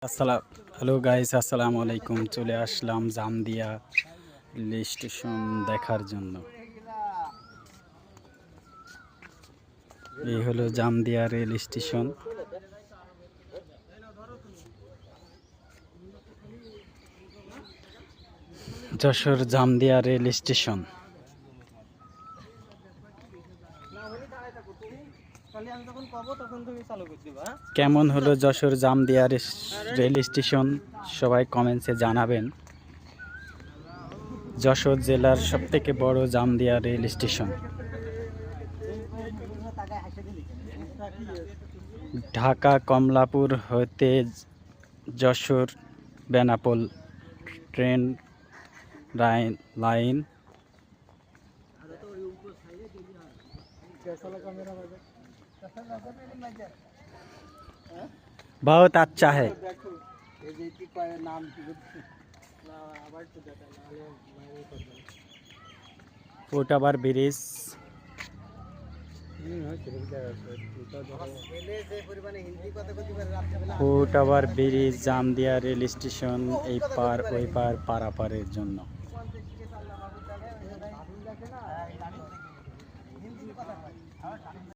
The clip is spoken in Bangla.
হ্যালো গাইস, আসসালামু আলাইকুম। চলে আসলাম জামদিয়া রেল স্টেশন দেখার জন্য। এই হলো Jamdia rail station. Jashore Jamdia rail station. কেমন হলো যশোর জামদিয়া রেল স্টেশন? সবাই কমেন্টসে জানাবেন। যশোর জেলার সবথেকে বড় জামদিয়া রেল স্টেশন। ঢাকা কমলাপুর হতে যশোর বেনাপোল ট্রেন লাइन बहुत अच्छा है। Foot over bridge foot over bridge Jamdia rail station এই পার ওই পার পারাপারের জন্য।